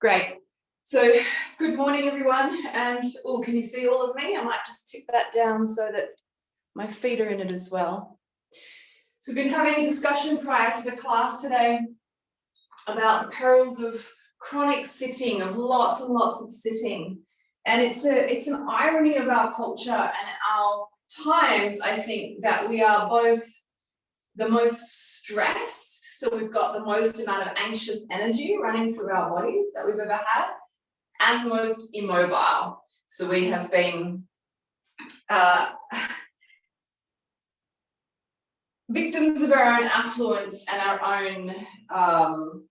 Great. So good morning, everyone. And oh, can you see all of me? I might just tip that down so that my feet are in it as well. So we've been having a discussion prior to the class today about the perils of chronic sitting, of lots and lots of sitting. And it's an irony of our culture and our times, I think, that we are both the most stressed, so we've got the most amount of anxious energy running through our bodies that we've ever had, and the most immobile. So we have been victims of our own affluence and our own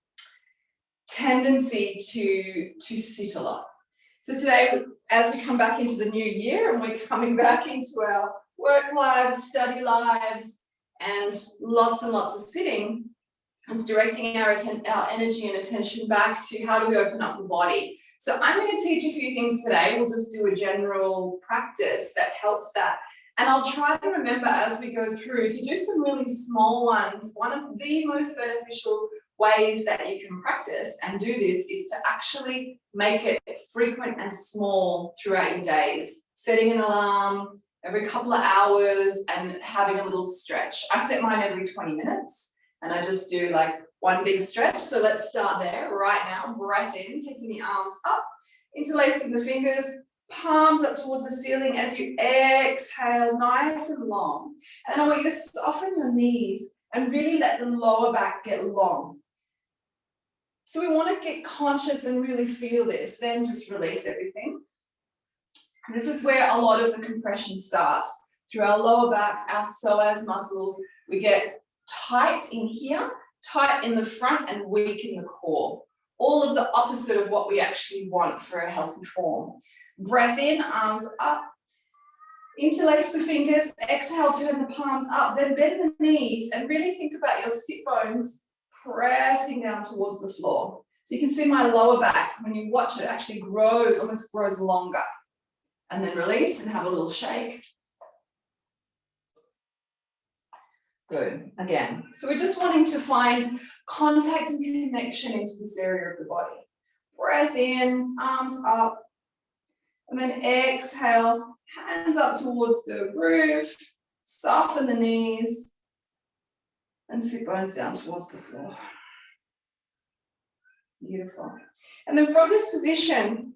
tendency to sit a lot. So today, as we come back into the new year and we're coming back into our work lives, study lives, and lots of sitting, it's directing our energy and attention back to how do we open up the body. So I'm going to teach a few things today. We'll just do a general practice that helps that. And I'll try to remember as we go through to do some really small ones. One of the most beneficial ways that you can practice and do this is to actually make it frequent and small throughout your days. Setting an alarm every couple of hours and having a little stretch. I set mine every 20 minutes and I just do like one big stretch. So let's start there right now. Breath in, taking the arms up, interlacing the fingers, palms up towards the ceiling as you exhale, nice and long. And then I want you to soften your knees and really let the lower back get long. So we want to get conscious and really feel this, then just release everything. And this is where a lot of the compression starts. Through our lower back, our psoas muscles, we get tight in here, tight in the front, and weak in the core. All of the opposite of what we actually want for a healthy form. Breath in, arms up. Interlace the fingers, exhale, turn the palms up, then bend the knees and really think about your sit bones pressing down towards the floor. So you can see my lower back, when you watch it, actually grows, almost grows longer. And then release and have a little shake. Good, again. So we're just wanting to find contact and connection into this area of the body. Breath in, arms up. And then exhale, hands up towards the roof. Soften the knees. And sit bones down towards the floor. Beautiful. And then from this position,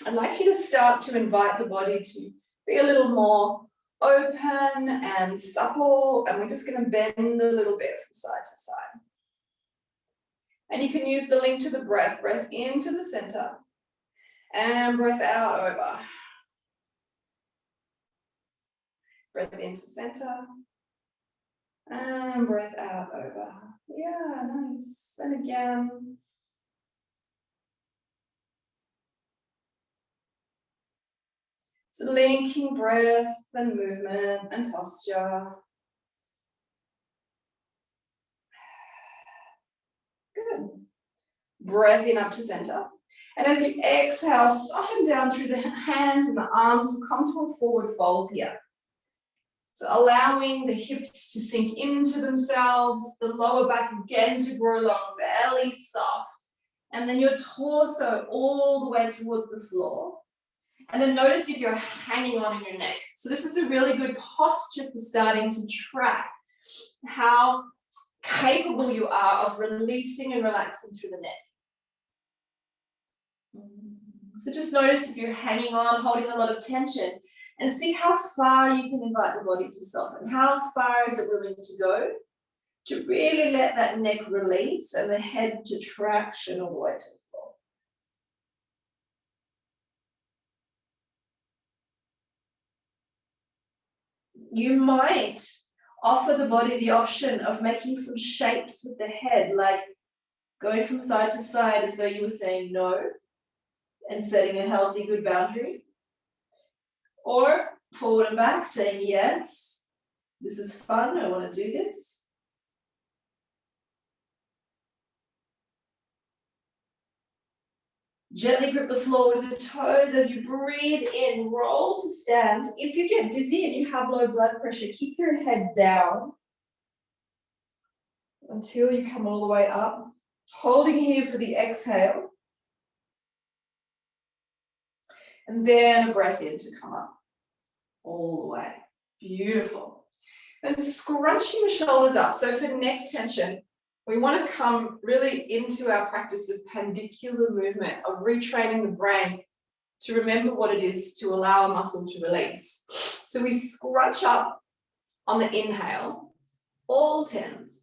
I'd like you to start to invite the body to be a little more open and supple, and we're just going to bend a little bit from side to side. And you can use the link to the breath. Breath into the center and breath out over. Breath into center and breath out over. Yeah, nice. And again. So linking breath and movement and posture. Good. Breath in up to center. And as you exhale, soften down through the hands and the arms. Will come to a forward fold here. So allowing the hips to sink into themselves, the lower back again to grow long, belly soft. And then your torso all the way towards the floor. And then notice if you're hanging on in your neck. So this is a really good posture for starting to track how capable you are of releasing and relaxing through the neck. So just notice if you're hanging on, holding a lot of tension, and see how far you can invite the body to soften. How far is it willing to go to really let that neck release and the head to traction all the way to the floor. You might offer the body the option of making some shapes with the head, like going from side to side as though you were saying no and setting a healthy, good boundary. Or forward and back saying yes, this is fun, I want to do this. Gently grip the floor with the toes as you breathe in, roll to stand. If you get dizzy and you have low blood pressure, keep your head down until you come all the way up. Holding here for the exhale. And then a breath in to come up all the way. Beautiful. And scrunching the shoulders up. So for neck tension, we want to come really into our practice of pandicular movement, of retraining the brain to remember what it is to allow a muscle to release. So we scrunch up on the inhale, all 10s.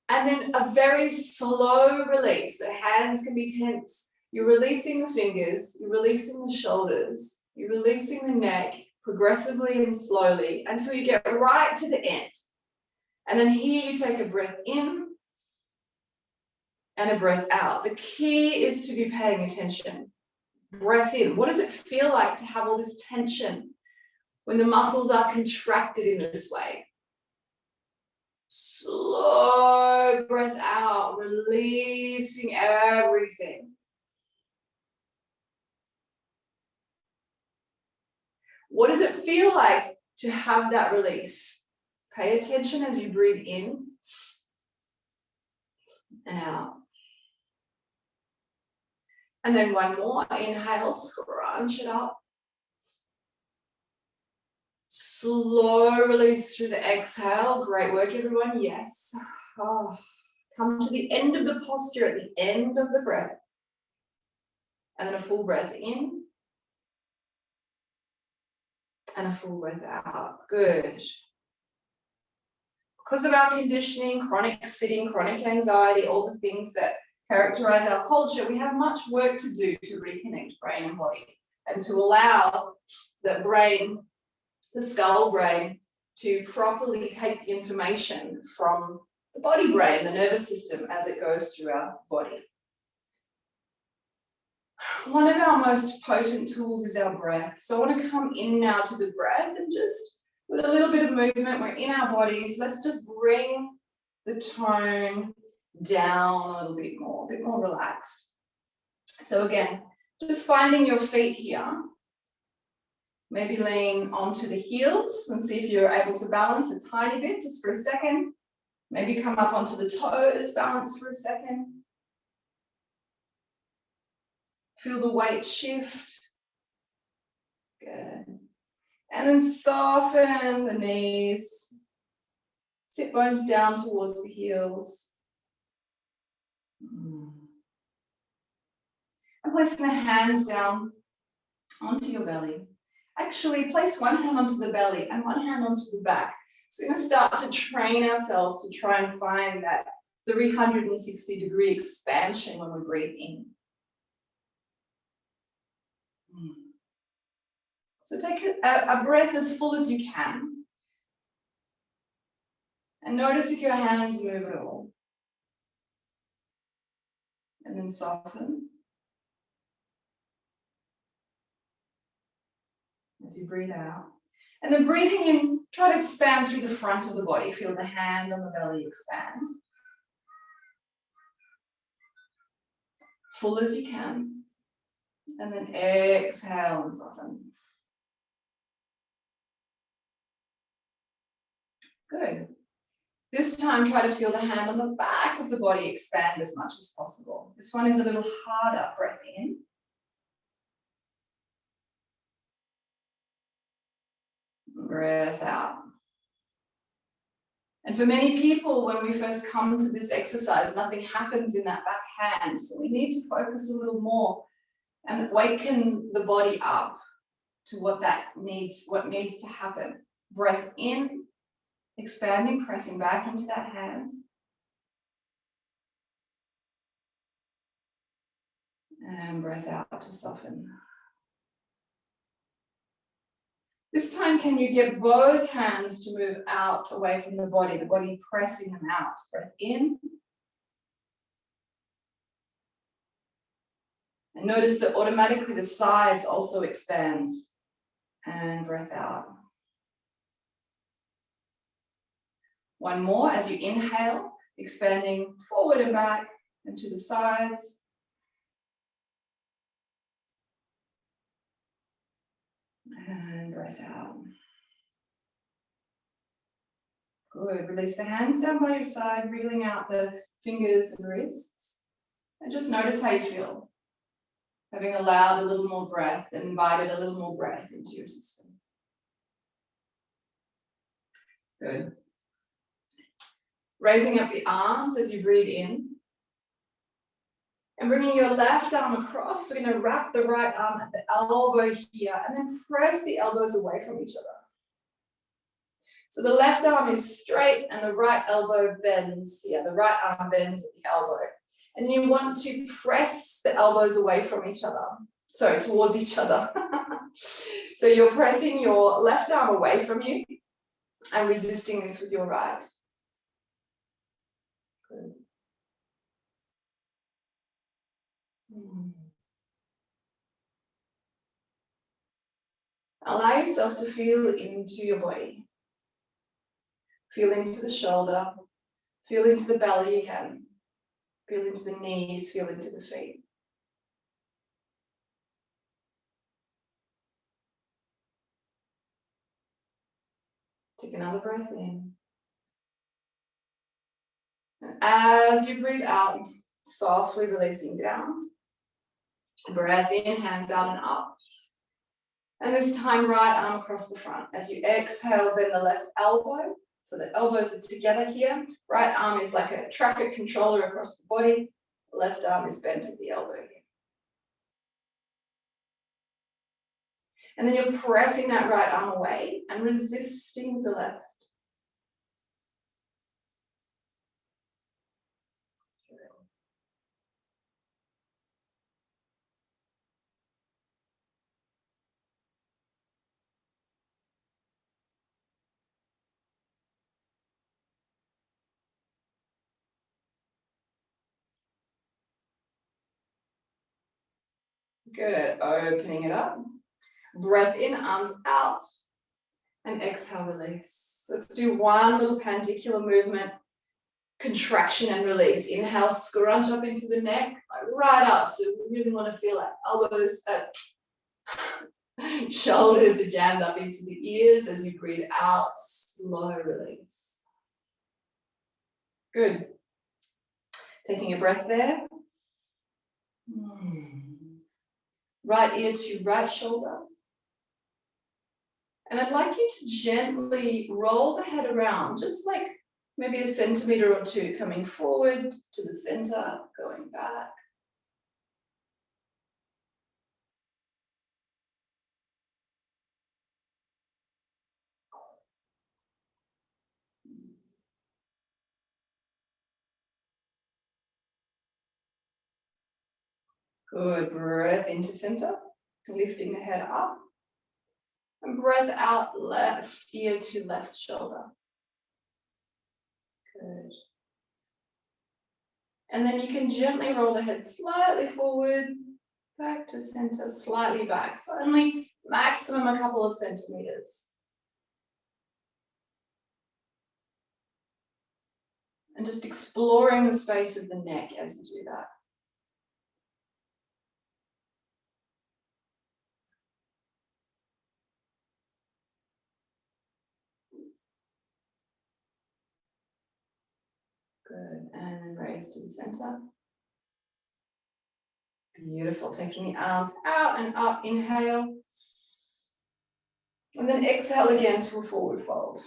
And then a very slow release. So hands can be tense. You're releasing the fingers, you're releasing the shoulders, you're releasing the neck progressively and slowly until you get right to the end. And then here you take a breath in and a breath out. The key is to be paying attention. Breath in. What does it feel like to have all this tension when the muscles are contracted in this way? Slow breath out, releasing everything. What does it feel like to have that release? Pay attention as you breathe in and out. And then one more, inhale, scrunch it up. Slow release through the exhale. Great work, everyone. Yes. Oh. Come to the end of the posture at the end of the breath. And then a full breath in. And a full breath out. Good. Because of our conditioning, chronic sitting, chronic anxiety, all the things that characterize our culture, we have much work to do to reconnect brain and body and to allow the brain, the skull brain, to properly take the information from the body brain, the nervous system, as it goes through our body. One of our most potent tools is our breath. So I want to come in now to the breath and just with a little bit of movement, we're in our bodies. Let's just bring the tone down a little bit more relaxed. So again, just finding your feet here. Maybe lean onto the heels and see if you're able to balance a tiny bit just for a second. Maybe come up onto the toes, balance for a second. Feel the weight shift. Good. And then soften the knees. Sit bones down towards the heels. And placing the hands down onto your belly. Actually, place one hand onto the belly and one hand onto the back. So we're going to start to train ourselves to try and find that 360-degree expansion when we breathe in. So take a breath as full as you can. And notice if your hands move at all. And then soften. As you breathe out. And then breathing in, try to expand through the front of the body. Feel the hand on the belly expand. Full as you can. And then exhale and soften. Good. This time, try to feel the hand on the back of the body expand as much as possible. This one is a little harder. Breath in. Breath out. And for many people, when we first come to this exercise, nothing happens in that back hand. So we need to focus a little more and awaken the body up to what needs to happen. Breath in, expanding, pressing back into that hand. And breath out to soften. This time, can you get both hands to move out away from the body pressing them out. Breath in. And notice that automatically the sides also expand. And breath out. One more as you inhale, expanding forward and back and to the sides. And breath out. Good. Release the hands down by your side, wriggling out the fingers and wrists. And just notice how you feel. Having allowed a little more breath and invited a little more breath into your system. Good. Raising up the arms as you breathe in. And bringing your left arm across. We're going to wrap the right arm at the elbow here and then press the elbows away from each other. So the left arm is straight and the right elbow bends here. The right arm bends at the elbow. And you want to press the elbows away from each other. Sorry, towards each other. So you're pressing your left arm away from you and resisting this with your right. Good. Allow yourself to feel into your body. Feel into the shoulder. Feel into the belly again. Feel into the knees. Feel into the feet. Take another breath in. And as you breathe out, softly releasing down. Breath in, hands out and up. And this time, right arm across the front. As you exhale, bend the left elbow. So the elbows are together here. Right arm is like a traffic controller across the body. Left arm is bent at the elbow here. And then you're pressing that right arm away and resisting the left. Good, opening it up. Breath in, arms out. And exhale, release. Let's do one little pandicular movement. Contraction and release. Inhale, scrunch up into the neck, right up. So we really want to feel like elbows, shoulders are jammed up into the ears as you breathe out. Slow release. Good. Taking a breath there. Right ear to right shoulder. And I'd like you to gently roll the head around, just like maybe a centimeter or two, coming forward to the center, going back. Good, breath into center, lifting the head up. And breath out, left ear to left shoulder. Good. And then you can gently roll the head slightly forward, back to center, slightly back. So only maximum a couple of centimeters. And just exploring the space of the neck as you do that. Good, and then raise to the center. Beautiful, taking the arms out and up, inhale. And then exhale again to a forward fold.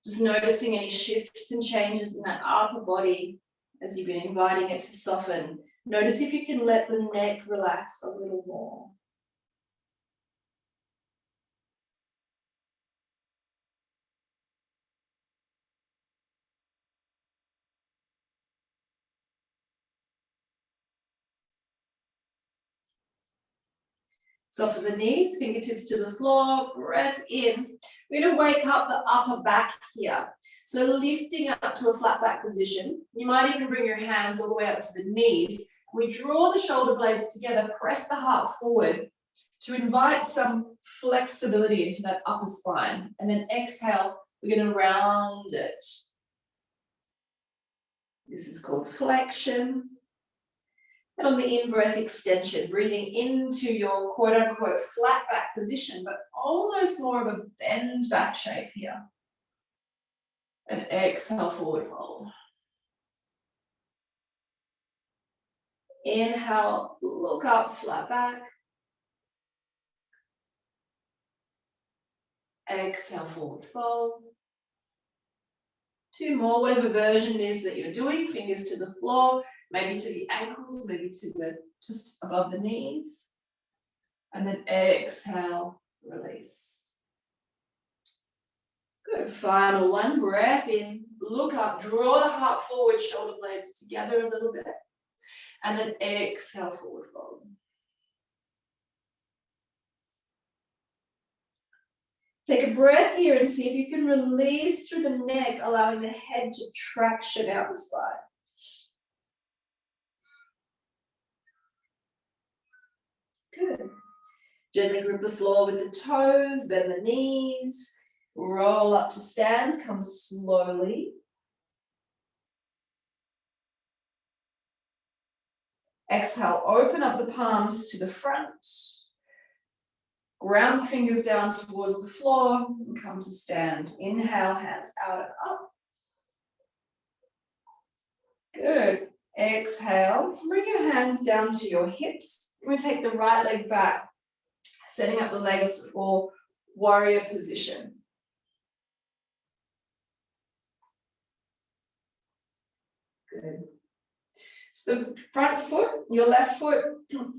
Just noticing any shifts and changes in that upper body as you've been inviting it to soften. Notice if you can let the neck relax a little more. Soften the knees, fingertips to the floor, breath in. We're going to wake up the upper back here. So lifting up to a flat back position. You might even bring your hands all the way up to the knees. We draw the shoulder blades together, press the heart forward to invite some flexibility into that upper spine. And then exhale, we're going to round it. This is called flexion. And on the in-breath extension, breathing into your quote-unquote flat back position, but almost more of a bend back shape here. And exhale, forward fold. Inhale, look up, flat back. Exhale, forward fold. 2 more, whatever version it is that you're doing, fingers to the floor, maybe to the ankles, maybe to the just above the knees. And then exhale, release. Good, final one, breath in, look up, draw the heart forward, shoulder blades together a little bit. And then exhale, forward fold. Take a breath here and see if you can release through the neck, allowing the head to traction out the spine. Good. Gently grip the floor with the toes, bend the knees, roll up to stand, come slowly. Exhale, open up the palms to the front. Ground the fingers down towards the floor and come to stand. Inhale, hands out and up. Good. Exhale, bring your hands down to your hips. We're going to take the right leg back, setting up the legs for warrior position. Good. So the front foot, your left foot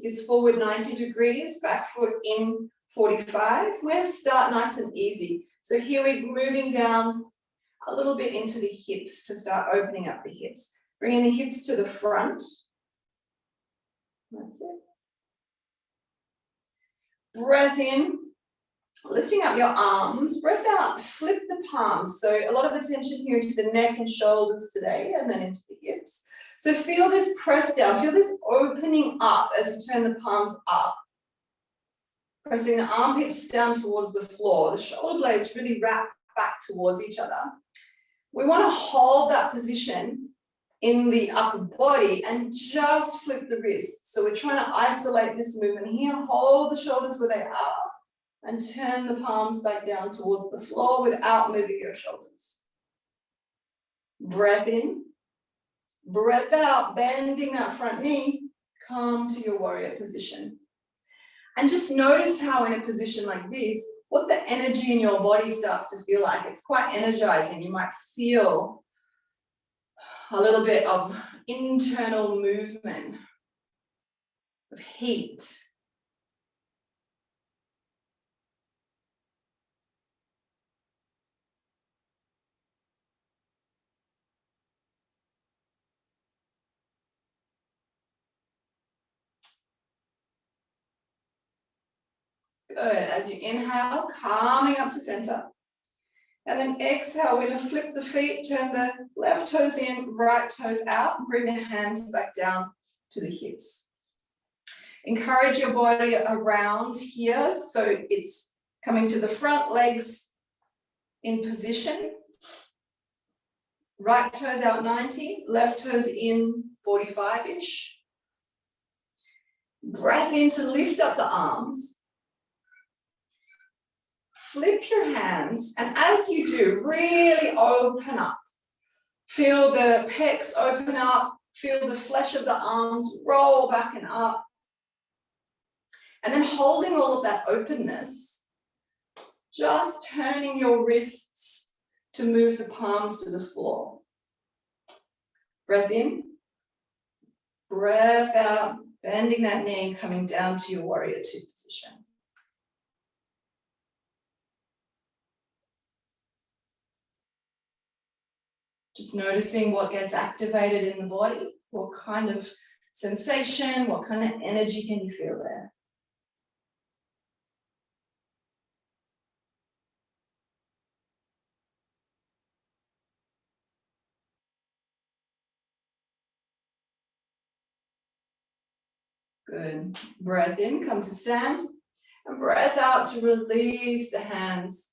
is forward 90 degrees, back foot in 45. We're going to start nice and easy. So here we're moving down a little bit into the hips to start opening up the hips. Bringing the hips to the front. That's it. Breath in, lifting up your arms. Breath out, flip the palms. So a lot of attention here to the neck and shoulders today, and then into the hips. So feel this press down, feel this opening up as you turn the palms up. Pressing the armpits down towards the floor. The shoulder blades really wrap back towards each other. We want to hold that position in the upper body and just flip the wrists. So we're trying to isolate this movement here. Hold the shoulders where they are and turn the palms back down towards the floor without moving your shoulders. Breath in. Breath out, bending that front knee. Come to your warrior position. And just notice how in a position like this, what the energy in your body starts to feel like. It's quite energizing. You might feel a little bit of internal movement, of heat. Good. As you inhale, calming up to center. And then exhale, we're going to flip the feet, turn the left toes in, right toes out, and bring the hands back down to the hips. Encourage your body around here, so it's coming to the front, legs in position. Right toes out 90, left toes in 45-ish. Breath in to lift up the arms. Flip your hands, and as you do, really open up. Feel the pecs open up, feel the flesh of the arms roll back and up. And then holding all of that openness, just turning your wrists to move the palms to the floor. Breath in, breath out, bending that knee, coming down to your warrior two position. Just noticing what gets activated in the body, what kind of sensation, what kind of energy can you feel there? Good. Breath in, come to stand, and breath out to release the hands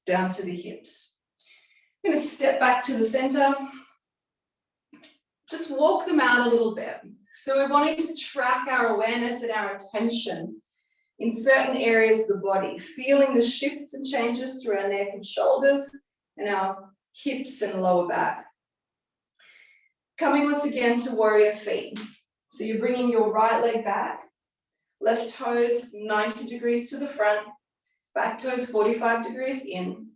down to the hips. I'm going to step back to the center. Just walk them out a little bit. So we're wanting to track our awareness and our attention in certain areas of the body, feeling the shifts and changes through our neck and shoulders and our hips and lower back. Coming once again to warrior feet. So you're bringing your right leg back, left toes 90 degrees to the front, back toes 45 degrees in.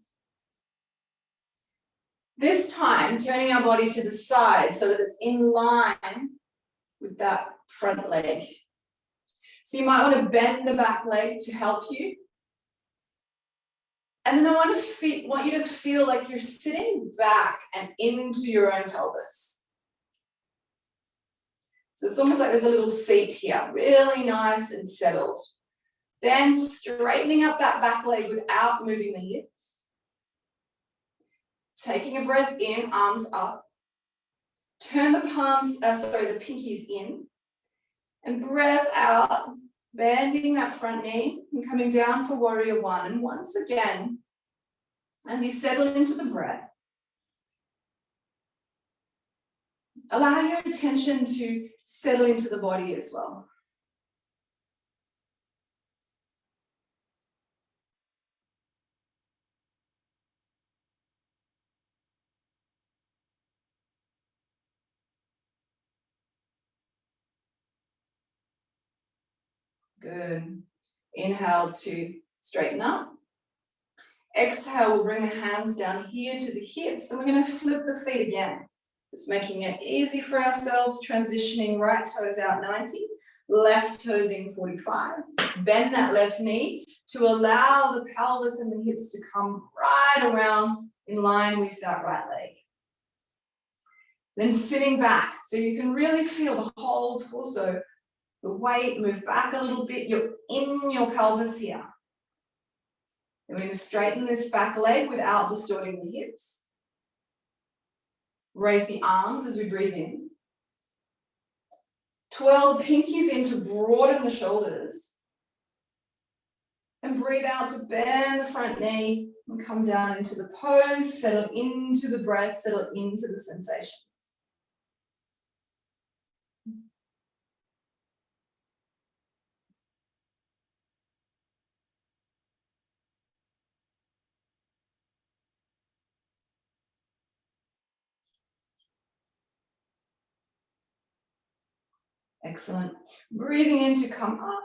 This time, turning our body to the side so that it's in line with that front leg. So you might want to bend the back leg to help you. And then I want you to feel like you're sitting back and into your own pelvis. So it's almost like there's a little seat here, really nice and settled. Then straightening up that back leg without moving the hips. Taking a breath in, arms up. Turn the the pinkies in. And breath out, bending that front knee and coming down for warrior one. And once again, as you settle into the breath, allow your attention to settle into the body as well. Good. Inhale to straighten up. Exhale, we'll bring the hands down here to the hips, and we're going to flip the feet again. Just making it easy for ourselves, transitioning right toes out 90, left toes in 45. Bend that left knee to allow the pelvis and the hips to come right around in line with that right leg. Then sitting back, so you can really feel the whole torso, the weight, move back a little bit. You're in your pelvis here. And we're going to straighten this back leg without distorting the hips. Raise the arms as we breathe in. Twirl the pinkies in to broaden the shoulders. And breathe out to bend the front knee and come down into the pose, settle into the breath, settle into the sensations. Excellent. Breathing in to come up.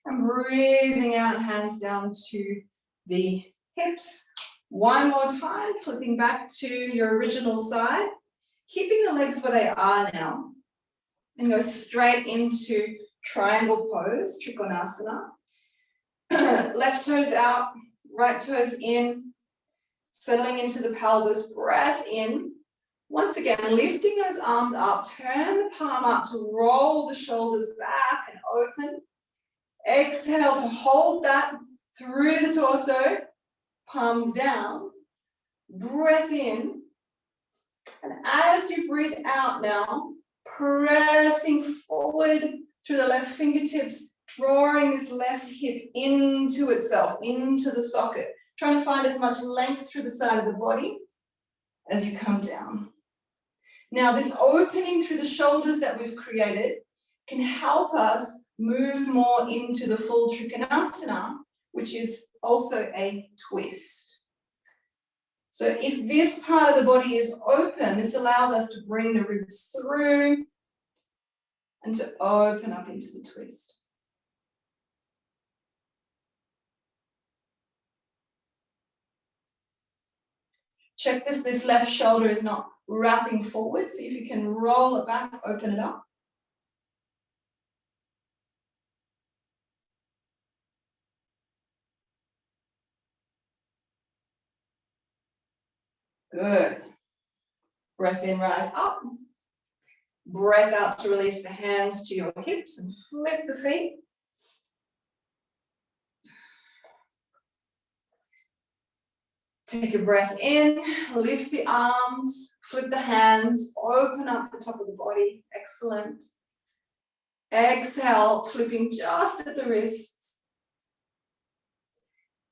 And breathing out, hands down to the hips. One more time, flipping back to your original side. Keeping the legs where they are now. And go straight into triangle pose, Trikonasana. Left toes out, right toes in. Settling into the pelvis, breath in. Once again, lifting those arms up, turn the palm up to roll the shoulders back and open. Exhale to hold that through the torso, palms down. Breath in. And as you breathe out now, pressing forward through the left fingertips, drawing this left hip into itself, into the socket. Trying to find as much length through the side of the body as you come down. Now, this opening through the shoulders that we've created can help us move more into the full Trikonasana, which is also a twist. So if this part of the body is open, this allows us to bring the ribs through and to open up into the twist. Check this left shoulder is not wrapping forward. See if you can roll it back, open it up. Good. Breath in, rise up. Breath out to release the hands to your hips and flip the feet. Take a breath in, lift the arms, flip the hands, open up the top of the body. Excellent. Exhale, flipping just at the wrists.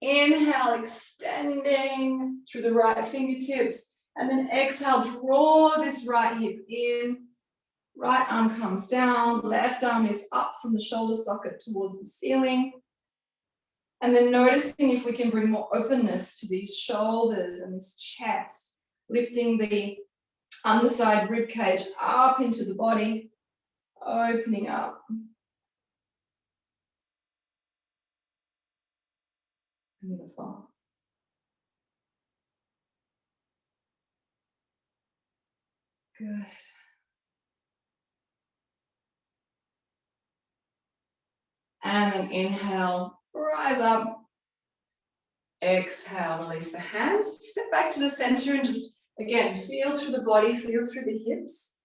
Inhale, extending through the right fingertips. And then exhale, draw this right hip in. Right arm comes down, left arm is up from the shoulder socket towards the ceiling. And then noticing if we can bring more openness to these shoulders and this chest, lifting the underside rib cage up into the body. opening up. Beautiful. Good. And then inhale, rise up. Exhale, release the hands. Step back to the center and just, again, feel through the body, feel through the hips.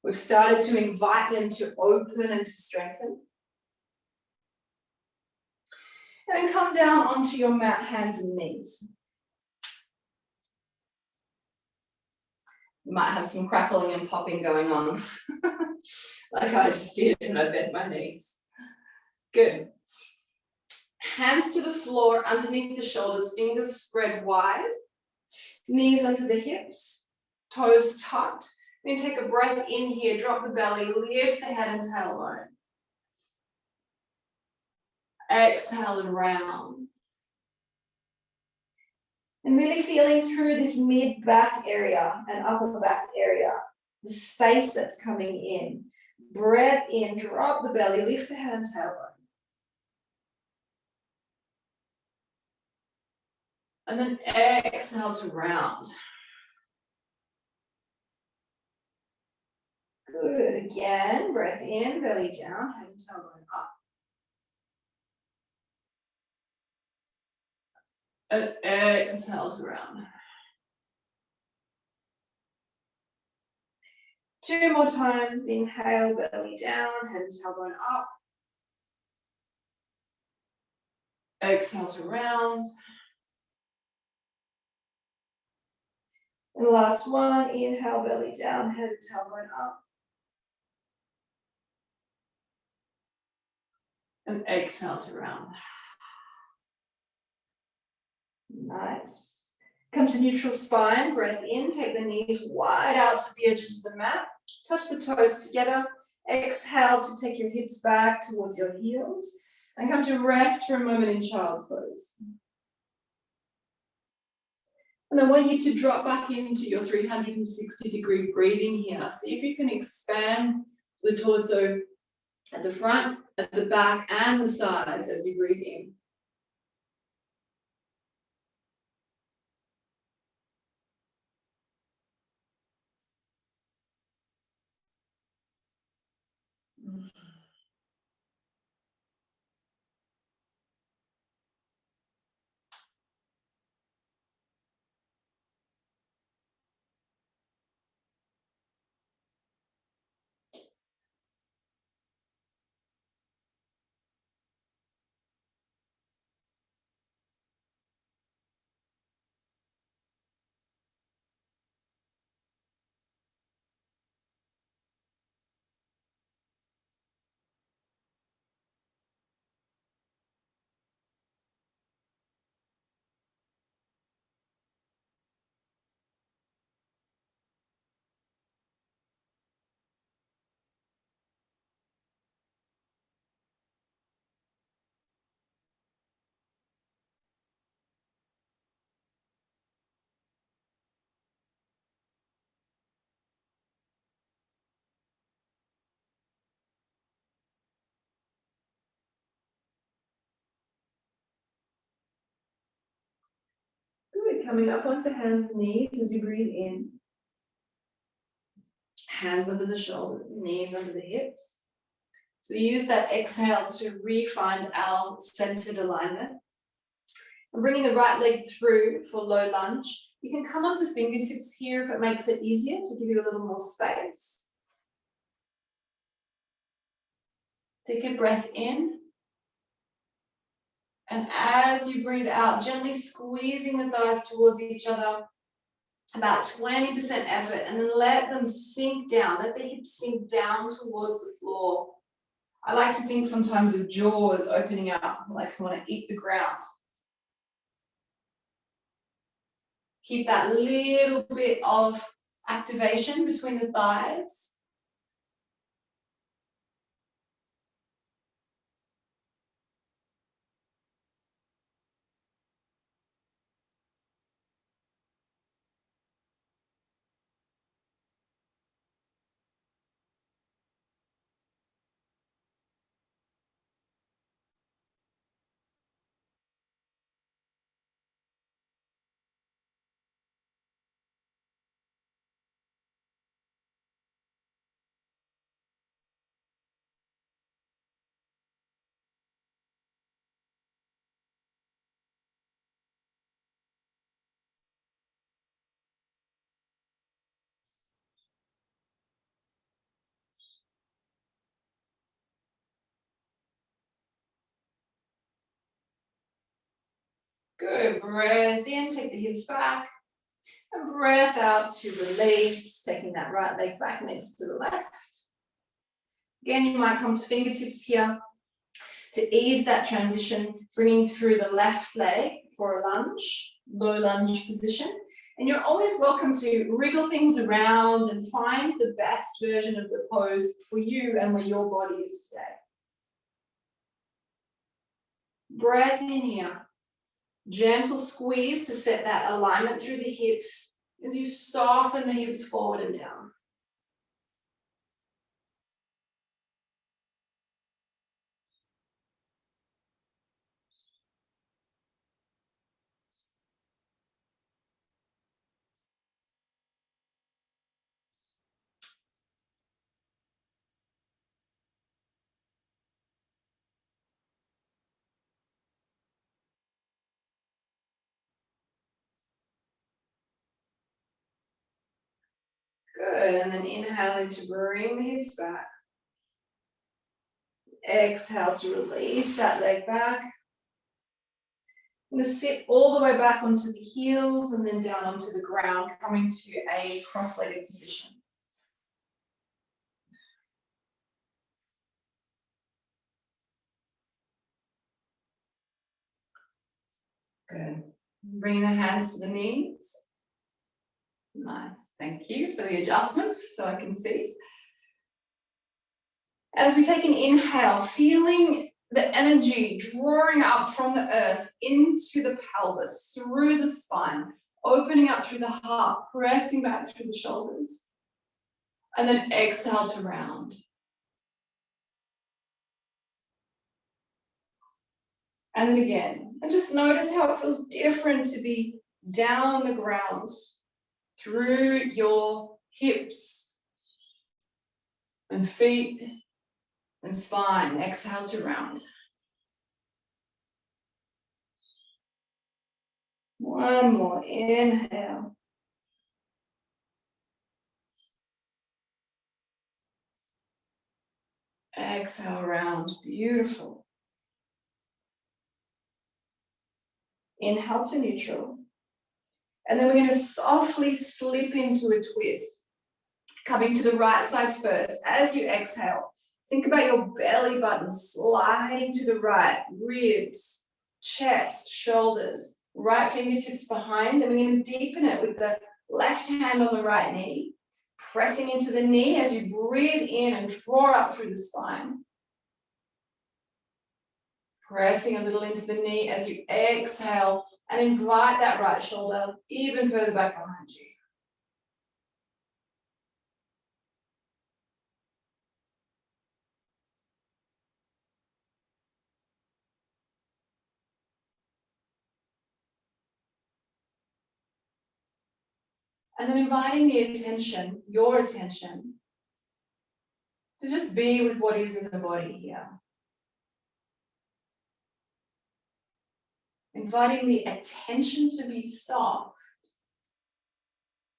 We've started to invite them to open and to strengthen. And then come down onto your mat, hands and knees. You might have some crackling and popping going on, like I just did when I bent my knees. Good. Hands to the floor, underneath the shoulders, fingers spread wide, knees under the hips, toes tucked. Then take a breath in here, drop the belly, lift the head and tailbone. Exhale and round. And really feeling through this mid-back area and upper back area, the space that's coming in. Breath in, drop the belly, lift the head and tailbone. And then exhale to round. Good, again, breath in, belly down, head and tailbone up. And exhale to round. 2 more times, inhale, belly down, head and tailbone up. Exhale to round. And the last one, inhale, belly down, head and tailbone up. And exhale to round. Nice. Come to neutral spine, breath in, take the knees wide out to the edges of the mat. Touch the toes together. Exhale to take your hips back towards your heels. And come to rest for a moment in child's pose. And I want you to drop back into your 360-degree breathing here. See if you can expand the torso at the front, at the back, and the sides as you breathe in. Good, coming up onto hands and knees as you breathe in. Hands under the shoulders, knees under the hips. So use that exhale to re-find our centered alignment. And bringing the right leg through for low lunge. You can come onto fingertips here if it makes it easier to give you a little more space. Take a breath in. And as you breathe out, gently squeezing the thighs towards each other, about 20% effort, and then let them sink down. Let the hips sink down towards the floor. I like to think sometimes of jaws opening up, like I want to eat the ground. Keep that little bit of activation between the thighs. Good, breath in, take the hips back. And breath out to release, taking that right leg back next to the left. Again, you might come to fingertips here to ease that transition, bringing through the left leg for a lunge, low lunge position. And you're always welcome to wriggle things around and find the best version of the pose for you and where your body is today. Breath in here. Gentle squeeze to set that alignment through the hips as you soften the hips forward and down. Good, and then inhaling to bring the hips back. Exhale to release that leg back. I'm going to sit all the way back onto the heels and then down onto the ground, coming to a cross-legged position. Good. Bring the hands to the knees. Nice, thank you for the adjustments so I can see. As we take an inhale, feeling the energy drawing up from the earth into the pelvis, through the spine, opening up through the heart, pressing back through the shoulders. And then exhale to round. And then again, and just notice how it feels different to be down on the ground through your hips and feet and spine. Exhale to round. One more, inhale. Exhale, round, beautiful. Inhale to neutral. And then we're going to softly slip into a twist. Coming to the right side first. As you exhale, think about your belly button sliding to the right, ribs, chest, shoulders, right fingertips behind, and we're going to deepen it with the left hand on the right knee, pressing into the knee as you breathe in and draw up through the spine. Pressing a little into the knee as you exhale and invite that right shoulder even further back behind you. And then inviting the attention, your attention, to just be with what is in the body here. Inviting the attention to be soft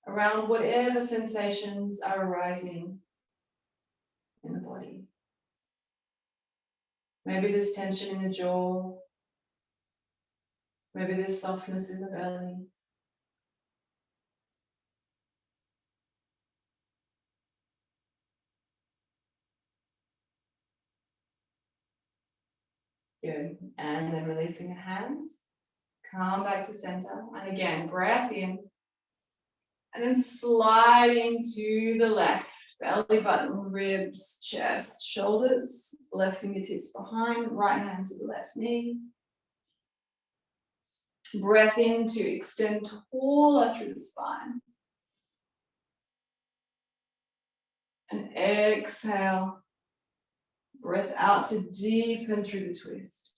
around whatever sensations are arising in the body. Maybe there's tension in the jaw. Maybe there's softness in the belly. Good. And then releasing the hands. Come back to center. And again, breath in. And then sliding to the left. Belly button, ribs, chest, shoulders. Left fingertips behind. Right hand to the left knee. Breath in to extend taller through the spine. And exhale. Breath out to deepen through the twist.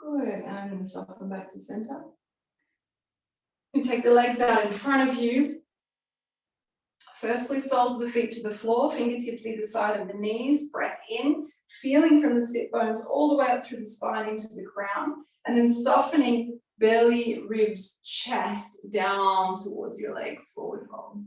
Good, I'm going to soften back to center. You take the legs out in front of you. Firstly, soles of the feet to the floor, fingertips either side of the knees, breath in, feeling from the sit bones all the way up through the spine into the crown, and then softening belly, ribs, chest down towards your legs, forward fold.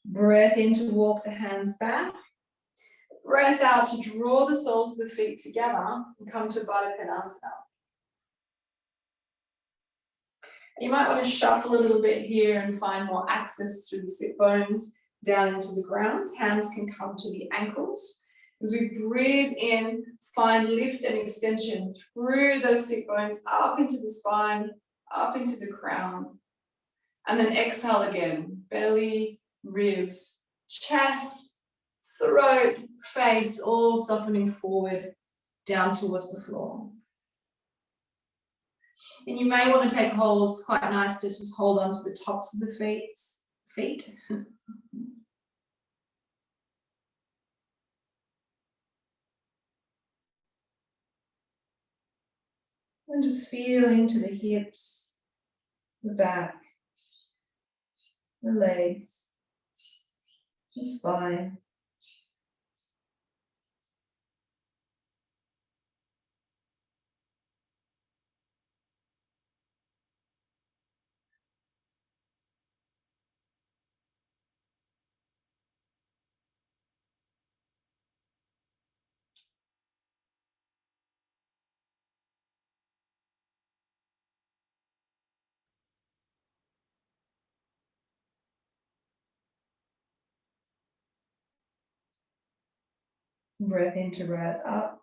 Breath in to walk the hands back. Breath out to draw the soles of the feet together and come to Baddha Konasana. You might want to shuffle a little bit here and find more access through the sit bones down into the ground. Hands can come to the ankles. As we breathe in, find lift and extension through those sit bones, up into the spine, up into the crown. And then exhale again, belly, ribs, chest, throat, face, all softening forward down towards the floor. And you may want to take hold. It's quite nice to just hold on to the tops of the feet. And just feel into the hips, the back, the legs, the spine. Breath in to rise up.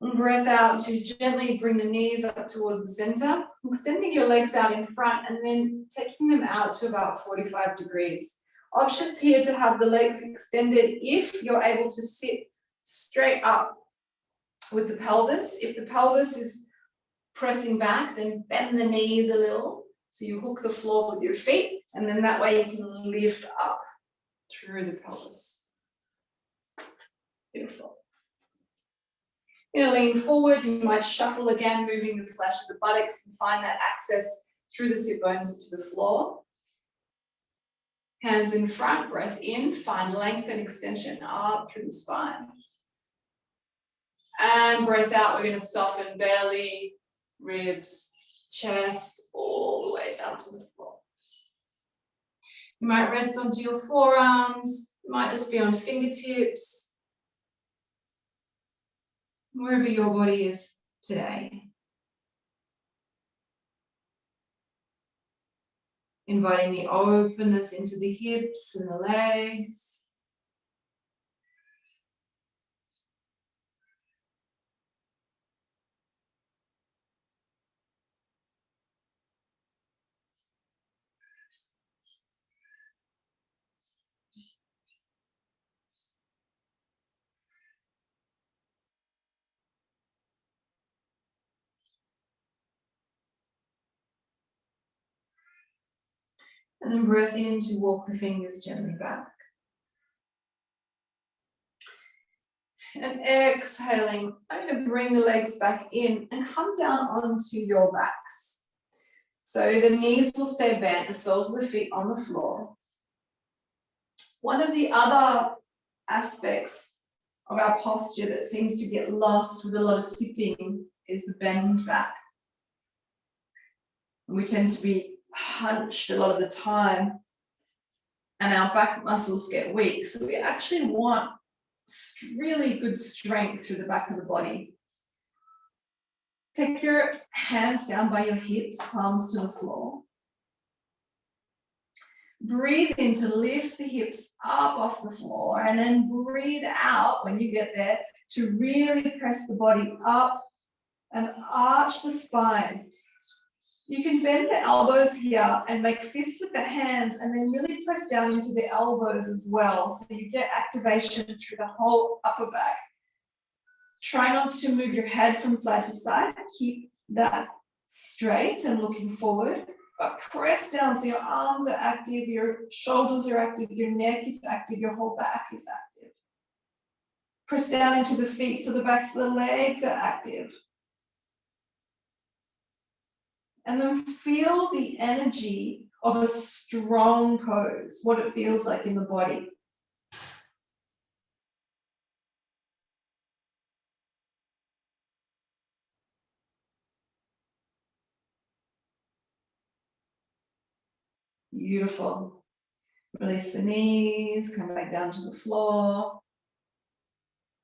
And breath out to gently bring the knees up towards the center, extending your legs out in front and then taking them out to about 45 degrees. Options here to have the legs extended if you're able to sit straight up with the pelvis. If the pelvis is pressing back, then bend the knees a little so you hook the floor with your feet, and then that way you can lift up through the pelvis. Beautiful. You're gonna lean forward, you might shuffle again, moving the flesh of the buttocks and find that access through the sit bones to the floor. Hands in front, breath in, find length and extension up through the spine. And breath out, we're gonna soften belly, ribs, chest, all the way down to the floor. You might rest onto your forearms, you might just be on fingertips, wherever your body is today. Inviting the openness into the hips and the legs. And then breath in to walk the fingers gently back. And exhaling, I'm going to bring the legs back in and come down onto your backs. So the knees will stay bent, the soles of the feet on the floor. One of the other aspects of our posture that seems to get lost with a lot of sitting is the bend back. We tend to be hunched a lot of the time and our back muscles get weak. So we actually want really good strength through the back of the body. Take your hands down by your hips, palms to the floor. Breathe in to lift the hips up off the floor, and then breathe out when you get there to really press the body up and arch the spine. You can bend the elbows here and make fists with the hands and then really press down into the elbows as well. So you get activation through the whole upper back Try not to move your head from side to side. Keep that straight and looking forward. But press down so your arms are active, your shoulders are active, your neck is active, your whole back is active. Press down into the feet so the backs of the legs are active. And then feel the energy of a strong pose, what it feels like in the body. Beautiful. Release the knees, come back down to the floor.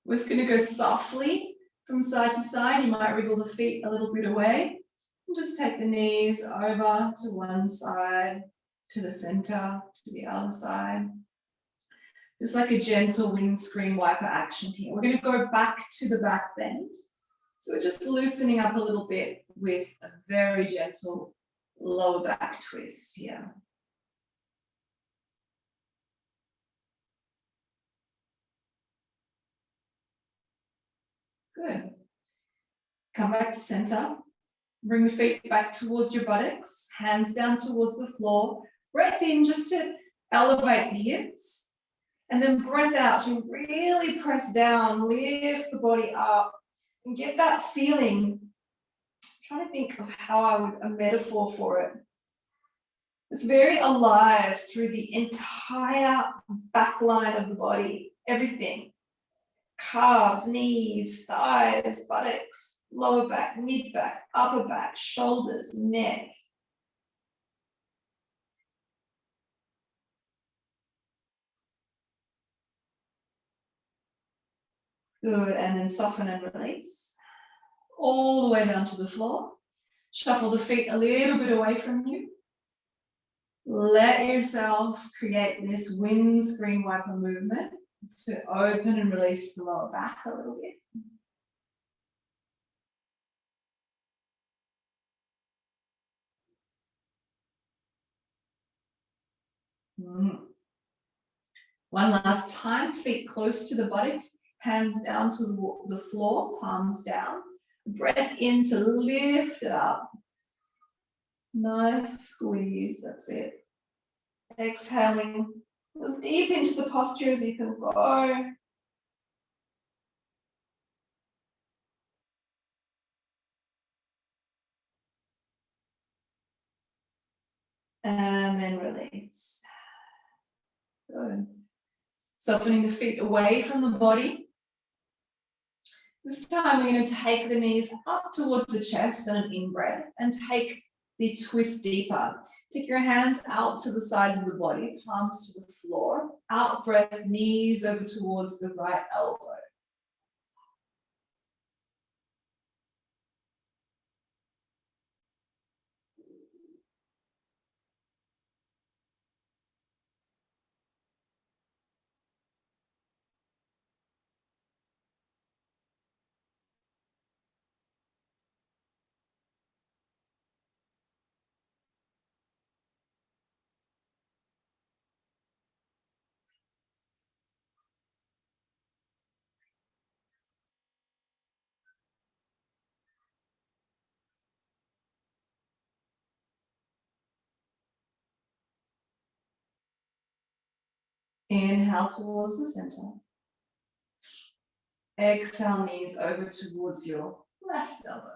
We're just going to go softly from side to side. You might wriggle the feet a little bit away. And just take the knees over to one side, to the center, to the other side. Just like a gentle windscreen wiper action here. We're going to go back to the back bend. So we're just loosening up a little bit with a very gentle lower back twist here. Good. Come back to center. Bring the feet back towards your buttocks, hands down towards the floor. Breath in just to elevate the hips. And then breath out to really press down, lift the body up, and get that feeling. I'm trying to think of how I would, a metaphor for it. It's very alive through the entire back line of the body, everything. Calves, knees, thighs, buttocks, lower back, mid back, upper back, shoulders, neck. Good, and then soften and release. All the way down to the floor. Shuffle the feet a little bit away from you. Let yourself create this windscreen wiper movement to open and release the lower back a little bit. One last time, feet close to the buttocks, hands down to the floor, palms down. Breath in to lift it up. Nice squeeze, that's it. Exhaling as deep into the posture as you can go. And then release. Good. Softening the feet away from the body. This time we're going to take the knees up towards the chest on an in-breath and take the twist deeper. Take your hands out to the sides of the body, palms to the floor. Out breath, knees over towards the right elbow. Inhale towards the center. Exhale, knees over towards your left elbow.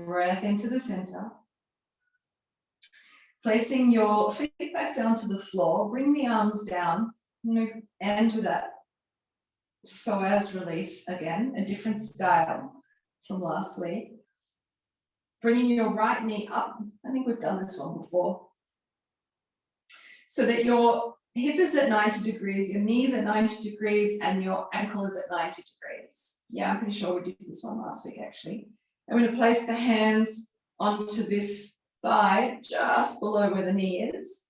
Breath into the center. Placing your feet back down to the floor, bring the arms down. I'm going to end with that Psoas release again, a different style from last week. Bringing your right knee up. I think we've done this one before. So that your hip is at 90 degrees, your knees at 90 degrees, and your ankle is at 90 degrees. Yeah, I'm pretty sure we did this one last week actually. I'm going to place the hands onto this thigh just below where the knee is.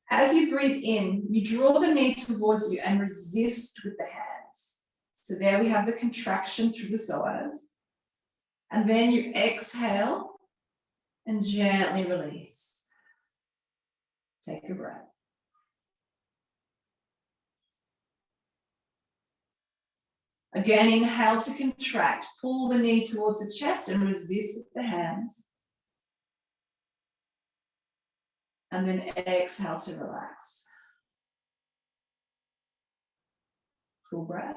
As you breathe in, you draw the knee towards you and resist with the hands. So there we have the contraction through the psoas. And then you exhale and gently release. Take a breath. Again, inhale to contract. Pull the knee towards the chest and resist with the hands. And then exhale to relax. Full breath.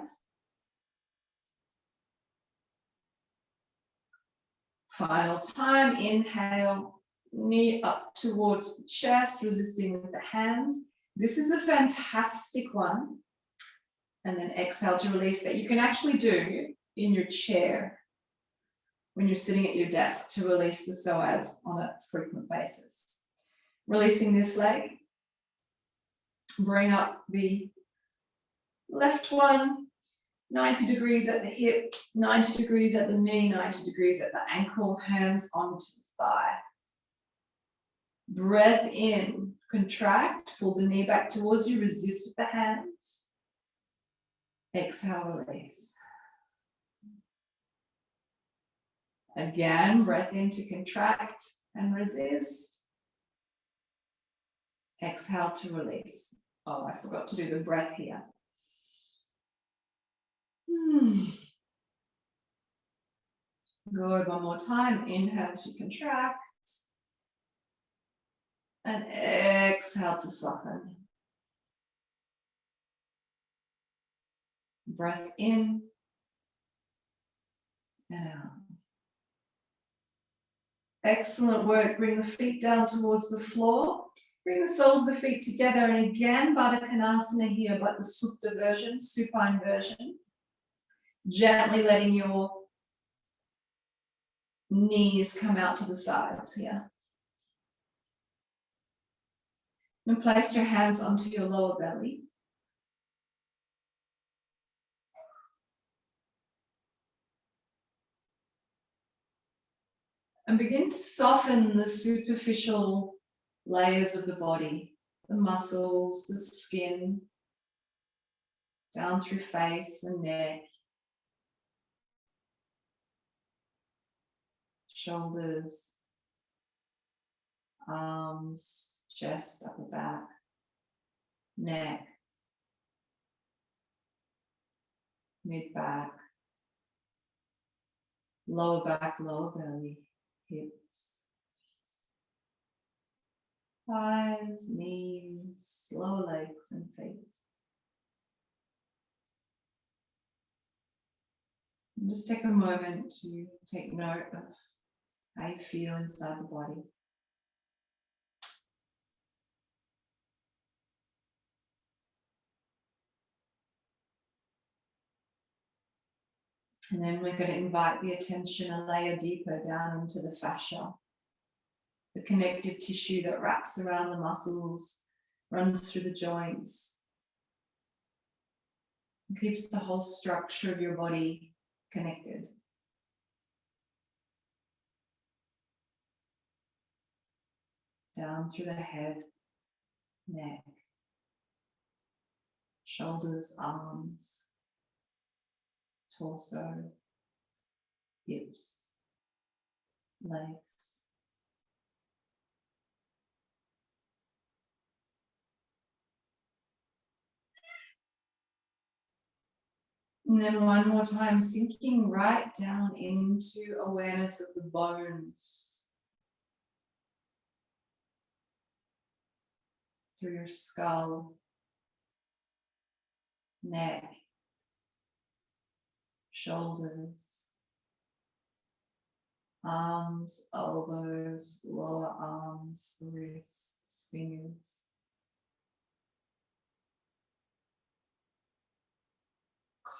Final time, inhale, knee up towards the chest, resisting with the hands. This is a fantastic one. And then exhale to release that. You can actually do in your chair when you're sitting at your desk to release the psoas on a frequent basis. Releasing this leg. Bring up the left one. 90 degrees at the hip, 90 degrees at the knee, 90 degrees at the ankle, hands onto the thigh. Breath in, contract, pull the knee back towards you, resist with the hands. Exhale, release. Again, breath in to contract and resist. Exhale to release. Oh, I forgot to do the breath here. Good, one more time. Inhale to contract. And exhale to soften. Breath in and out. Excellent work. Bring the feet down towards the floor. Bring the soles of the feet together. And again, Baddha Konasana here, but the Supta version, supine version. Gently letting your knees come out to the sides here. And place your hands onto your lower belly. And begin to soften the superficial layers of the body, the muscles, the skin, down through face and neck, shoulders, arms, chest, upper back, neck, mid-back, lower back, lower belly, hips, thighs, knees, lower legs and feet. And just take a moment to take note of how you feel inside the body. And then we're going to invite the attention a layer deeper down into the fascia, the connective tissue that wraps around the muscles, runs through the joints, and keeps the whole structure of your body connected. Down through the head, neck, shoulders, arms, torso, hips, legs. And then one more time, sinking right down into awareness of the bones. Through your skull, neck, shoulders, arms, elbows, lower arms, wrists, fingers.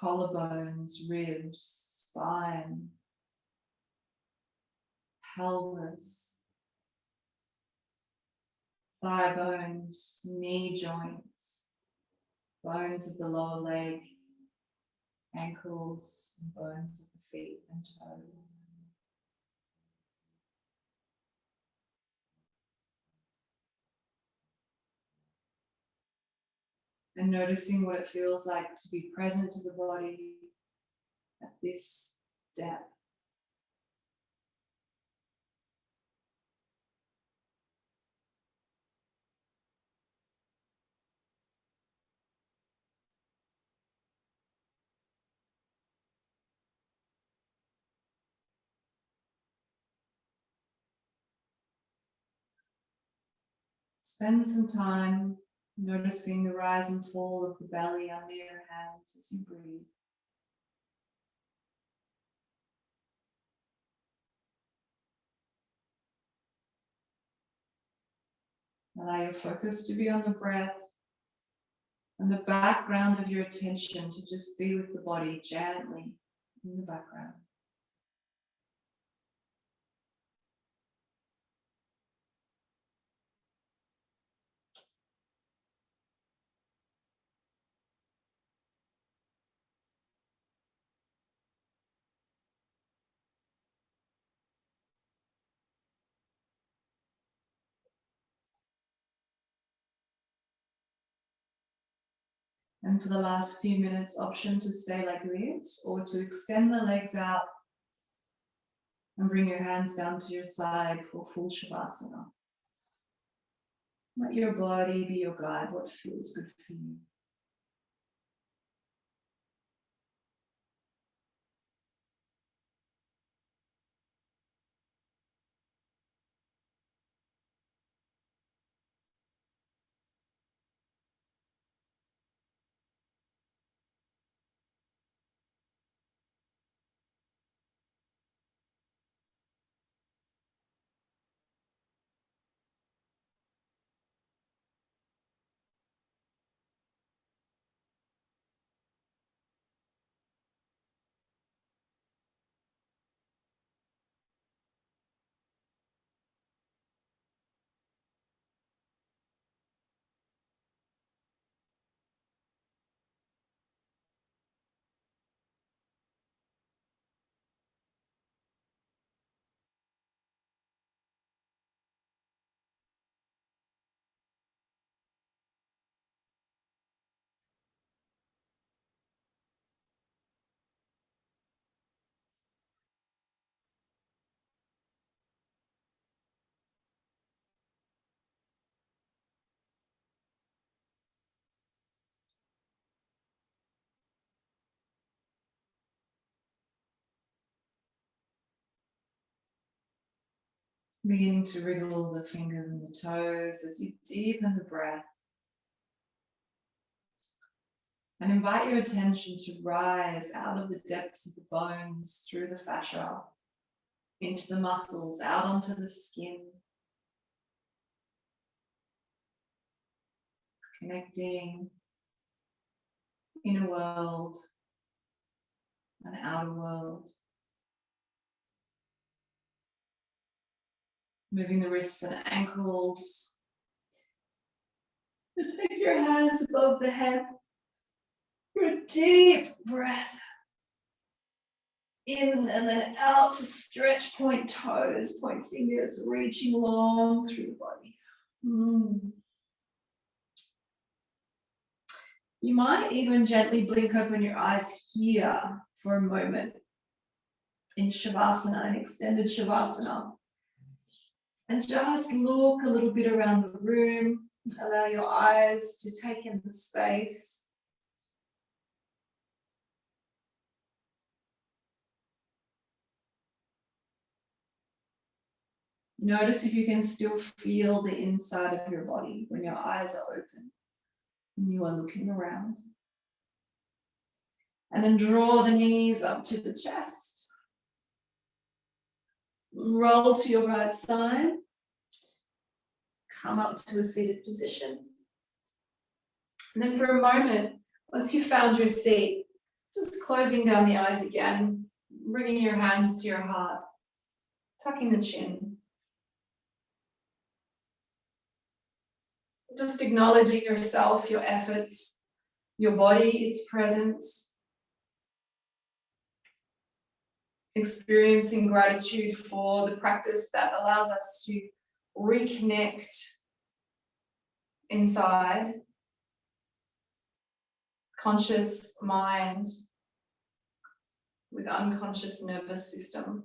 Collarbones, ribs, spine, pelvis, thigh bones, knee joints, bones of the lower leg, ankles, bones of the feet and toes. And noticing what it feels like to be present to the body at this depth. Spend some time noticing the rise and fall of the belly under your hands as you breathe. Allow your focus to be on the breath and the background of your attention to just be with the body gently in the background. And for the last few minutes, option to stay like this or to extend the legs out and bring your hands down to your side for full Shavasana. Let your body be your guide, what feels good for you. Beginning to wriggle the fingers and the toes as you deepen the breath. And invite your attention to rise out of the depths of the bones, through the fascia, into the muscles, out onto the skin. Connecting inner world and outer world. Moving the wrists and ankles. Just take your hands above the head. For a deep breath. In and then out to stretch, point toes, point fingers, reaching long through the body. You might even gently blink open your eyes here for a moment in Shavasana, an extended Shavasana. And just look a little bit around the room. Allow your eyes to take in the space. Notice if you can still feel the inside of your body when your eyes are open and you are looking around. And then draw the knees up to the chest. Roll to your right side. Come up to a seated position. And then for a moment, once you've found your seat, just closing down the eyes again, bringing your hands to your heart, tucking the chin. Just acknowledging yourself, your efforts, your body, its presence. Experiencing gratitude for the practice that allows us to reconnect inside conscious mind with unconscious nervous system.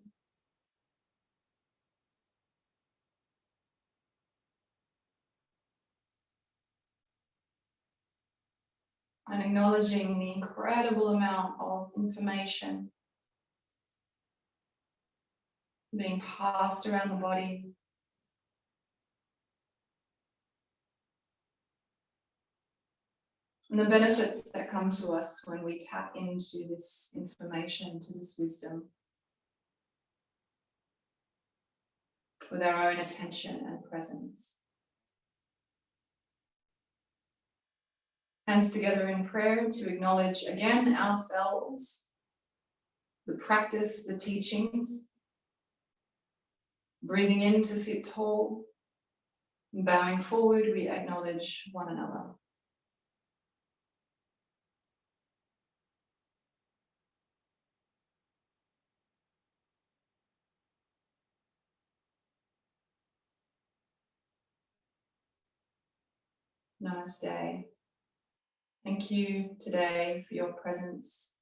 And acknowledging the incredible amount of information being passed around the body. And the benefits that come to us when we tap into this information, to this wisdom, with our own attention and presence. Hands together in prayer to acknowledge again ourselves, the practice, the teachings. Breathing in to sit tall. And bowing forward, we acknowledge one another. Namaste. Thank you today for your presence,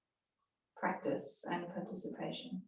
practice, and participation.